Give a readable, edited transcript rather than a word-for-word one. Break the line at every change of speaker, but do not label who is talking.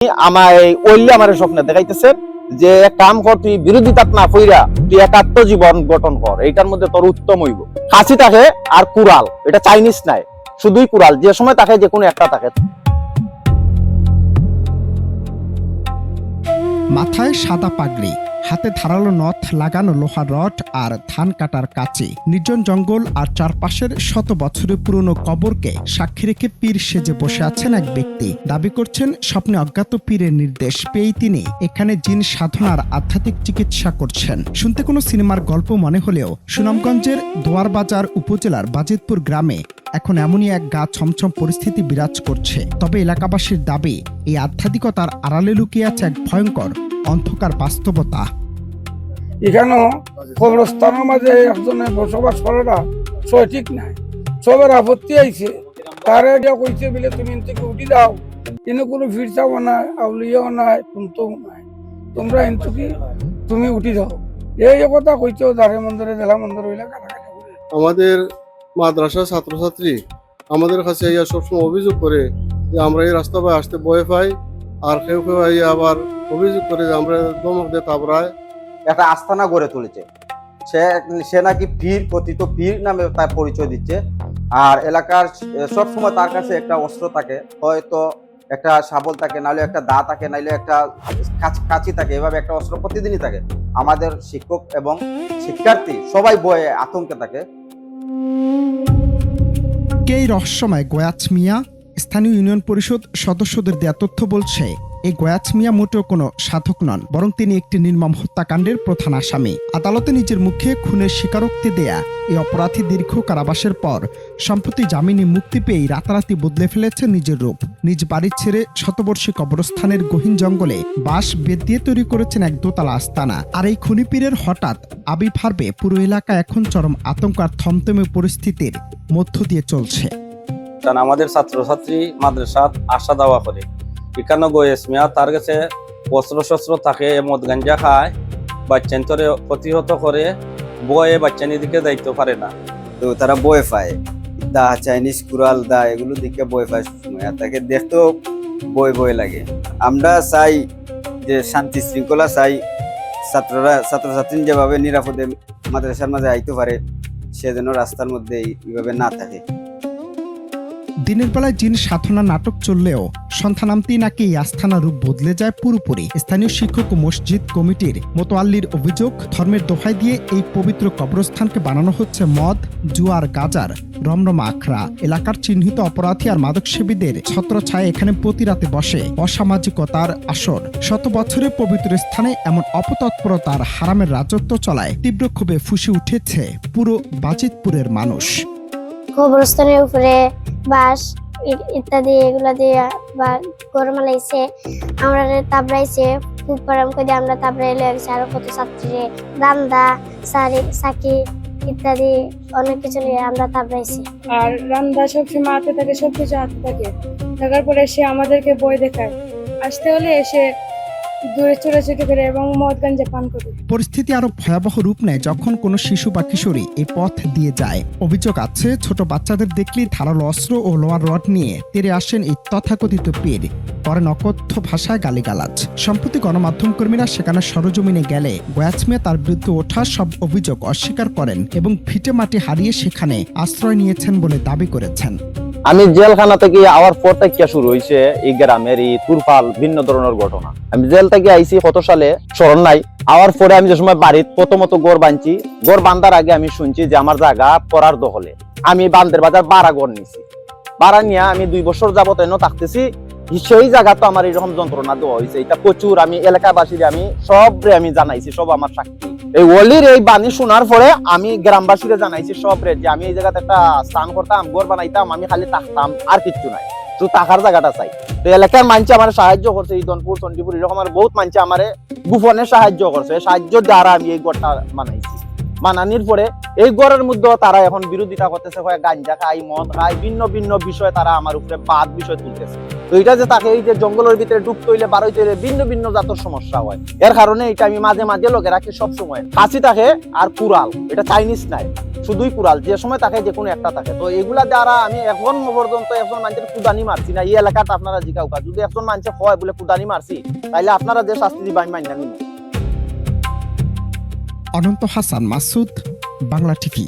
আমার ওইলে আমার স্বপ্নে দেখাইতেছে যে কাম কর, তুই বিরোধিতা না কইরা তুই একাত্ম জীবন গঠন কর, এইটার মধ্যে তোর উত্তম হইব। খাসি থাকে আর কুড়াল, এটা চাইনিজ নাই, শুধুই কুড়াল, যে সময় থাকে যে কোনো একটা থাকে।
মাথায় সাদা পাগড়ি, হাতে ধারালো নথ লাগানো লোহার রড আর ধান কাটার কাঁচি, নির্জন জঙ্গল আর চারপাশের শত বছরের পুরনো কবরকে সাক্ষী রেখে পীর সেজে বসে আছেন এক ব্যক্তি। দাবি করছেন স্বপ্নে অজ্ঞাত পীরের নির্দেশ পেয়েই তিনি এখানে জিন সাধনার আধ্যাত্মিক চিকিৎসা করছেন। শুনতে কোনো সিনেমার গল্প মনে হলেও সুনামগঞ্জের দোয়ারবাজার উপজেলার বাজিতপুর গ্রামে এখন এমনই এক গা ছমছম পরিস্থিতি বিরাজ করছে। তবে এলাকাবাসীর দাবি, এই আধ্যাত্মিকতার আড়ালে লুকিয়ে আছে এক ভয়ঙ্কর অন্ধকার বাস্তবতা।
এখানে কবরস্থানের মাঝে একজনে বসবাস করাটা সঠিক নাই, সবের আপত্তি আইছে। তারে কইছে বলে তুমি থেকে উঠি দাও, কিন্তু কোনো ফিরসাও নাই, আউলিয়াও নাই, কুন্তও নাই, তোমরা কিন্তু কি তুমি উঠি দাও, এই কথা কইছে। দারে মন্দিরে জেলা মন্দির হইলে কাটাকাটি করে।
আমাদের মাদ্রাসা ছাত্রছাত্রী আমাদের কাছে ইয়া সবসময় অভিযোগ করে যে আমরা এই রাস্তা পায়ে আসতে ভয় পাই, আর কেউ কেউ আবার অভিযোগ করে যে আমরা দমক দিয়ে তাবড়ায়।
একটা আস্তানা গড়ে তুলেছে, সে নাকি পীর, কথিত পীর নামে তার পরিচয় দিচ্ছে। আর এলাকার সবসময় তার কাছে একটা অস্ত্র থাকে, হয়তো একটা শাবল থাকে, নাহলে একটা দা থাকে, নাহলে একটা কাঁচি থাকে, এভাবে একটা অস্ত্র প্রতিদিনই থাকে। আমাদের শিক্ষক এবং শিক্ষার্থী সবাই ভয়ে আতঙ্কে থাকে।
কে এই রহস্যময় গোয়াচ মিয়া? স্থানীয় ইউনিয়ন পরিষদ সদস্যদের দেয়া তথ্য বলছে, এই গোয়াচ মিয়া মোটেও কোনো সাধক নন, বরং তিনি একটি নির্মম হত্যাকাণ্ডের প্রধান আসামি। আদালতে নিজের মুখে খুনের স্বীকারোক্তি দেয়া এই অপরাধী দীর্ঘ কারাবাসের পর সম্প্রতি জামিনে মুক্তি পেয়ে রাতারাতি বদলে ফেলেছে নিজের রূপ। নিজ বাড়ি ছেড়ে শতবর্ষী কবরস্থানের গহীন জঙ্গলে বাঁশ বেত দিয়ে তৈরি করেছেন এক দোতলা আস্তানা। আর এই খুনি পীরের হঠাৎ আবির্ভাবে পুরো এলাকা এখন চরম আতঙ্ক আর থমথমে পরিস্থিতির মধ্য দিয়ে চলছে।
আমাদের ছাত্রছাত্রী মাদ্রাসা আশা দাওয়া করে, এখানে গোয়েস মিয়া তার কাছে অস্ত্র শস্ত্র থাকে, মদ গাঞ্জা খায়, বাচ্চান্তরে প্রতিহত করে, বয়ে বাচ্চানি দিকে দায়িত্ব পারে না।
তো তারা বয়ে পায়, দা চাইনিজ কুড়াল দা এগুলো দিকে বয়ে পায় সবসময়, আর তাকে দেখতেও বয়ে লাগে। আমরা চাই যে শান্তি শৃঙ্খলা চাই, ছাত্রছাত্রী যেভাবে নিরাপদে মাদ্রাসার মাঝে আইতে পারে, সে যেন রাস্তার মধ্যে এইভাবে না থাকে।
দিনের বেলায় জিন সাধনা নাটক চললেও সন্ধ্যা নামতেই নাকি এই আস্থানার রূপ বদলে যায় পুরোপুরি। স্থানীয় শিক্ষক ও মসজিদ কমিটির মোতোয়াল্লির অভিযোগ, ধর্মের দোহাই দিয়ে এই পবিত্র কবরস্থানকে বানানো হচ্ছে মদ, জুয়ার, গাজার রমরমা আখড়া। এলাকার চিহ্নিত অপরাধী আর মাদকসেবীদের ছত্রছায়া এখানে প্রতি রাতে বসে অসামাজিকতার আসর। শত বছরের পবিত্র স্থানে এমন অপতৎপরতার হারামের রাজত্ব চলায় তীব্র ক্ষোভে ফুঁসে উঠেছে পুরো বাজিতপুরের মানুষ।
কবরস্থানের উপরে বাঁশ ইত্যাদি এগুলা দিয়ে বা গরম লাইছে, আমরা তাবড়াইছে, খুব গরম করে আমরা তাবড়াই লয়েছে। আরো কত ছাত্রী রান্দা সাকি ইত্যাদি অনেক কিছু নিয়ে আমরা তাবড়াইছি।
আর রান্দা সবসময় হাতে থাকে, সবকিছু হাতে থাকে, থাকার পরে সে আমাদেরকে বই দেখায়, আসতে হলে এসে দূরে ছোটাছুটি করে এবং মদ গাঞ্জা পান করে।
পরিস্থিতি আরো ভয়াবহ রূপ নেয় যখন কোনো শিশু বা কিশোরী এই পথ দিয়ে যায়। অভিযোগ আছে, ছোট বাচ্চাদের দেখলেই ধারালো অস্ত্র ও লোহার রড নিয়ে তেড়ে আসেন এই তথাকথিত পীর, করেন অকথ্য ভাষায় গালিগালাজ। সম্প্রতি গণমাধ্যম কর্মীরা সেখানে সরজমিনে গেলে গোয়াচ মিয়া তার বিরুদ্ধে ওঠা সব অভিযোগ অস্বীকার করেন এবং ভিটে মাটি হারিয়ে সেখানে আশ্রয় নিয়েছেন বলে দাবি করেছেন।
আমি জেলখানা থেকে আওয়ার পর থেকে শুরু হয়েছে এই গ্রামের এই তুরফাল ভিন্ন ধরনের ঘটনা। আমি জেল থেকে আইছি কত সালে স্মরণ নাই। আওয়ার পরে আমি যে সময় বাড়ির প্রথমত গড় বাঁধছি, গড় বান্ধার আগে আমি শুনছি যে আমার জায়গা পড়ার দখলে। আমি বান্দের বাজার ভাড়া গড় নিছি, ভাড়া নিয়ে আমি 2 বছর যাবত এনে থাকতেছি। সেই জায়গা তো আমার এরকম যন্ত্রণা দেওয়া হয়েছে, এটা প্রচুর। আমি এলাকাবাসীর আমি সবরে আমি জানাইছি, সব আমার সাক্ষী। এই ওলির এই বাণী শোনার পরে আমি গ্রামবাসীরা জানাইছি সবরে যে আমি এই জায়গাতে একটা স্থান করতাম, ঘর বানাইতাম, আমি খালি থাকতাম, আর কিচ্ছু নাই, তো থাকার জায়গাটা চাই। তো এলাকার মানুষ আমার সাহায্য করছে, ইদনপুর চন্ডীপুর এরকম আমার বহুত মানুষ আমার গোপনে সাহায্য করছে, সাহায্য দ্বারা আমি এই ঘরটা বানাইছি। বানানির পরে এই গড়ের মধ্যেও তারা এখন বিরোধিতা করতেছে, হয় গাঞ্জা খায়, মদ খায়, ভিন্ন ভিন্ন বিষয়ে তারা আমার উপরে বাদ বিষয় তুলতেছে। তো এটা যে তাকে এই যে জঙ্গলের ভিতরে ডুবতে হইলে বারোইতে হইলে ভিন্ন ভিন্ন জাতের সমস্যা হয়, এর কারণে এটা আমি মাঝে মাঝে লোকে রাখি সব সময় কাশি থাকে আর কুড়াল, এটা চাইনিজ নাই, শুধুই কুড়াল, যে সময় থাকে যে কোনো একটা থাকে। তো এগুলা দ্বারা আমি এখন পর্যন্ত একজন মানুষের কুদানি মারছি না। এই এলাকাটা আপনারা জিজ্ঞাসা, যদি একজন মানুষের হয় বলে কুদানি মারছি, তাইলে আপনারা যে শাস্তি দিবেন আমি মাইনা নিব।
অনন্ত হাসান মাসুদ, বাংলা টিভি।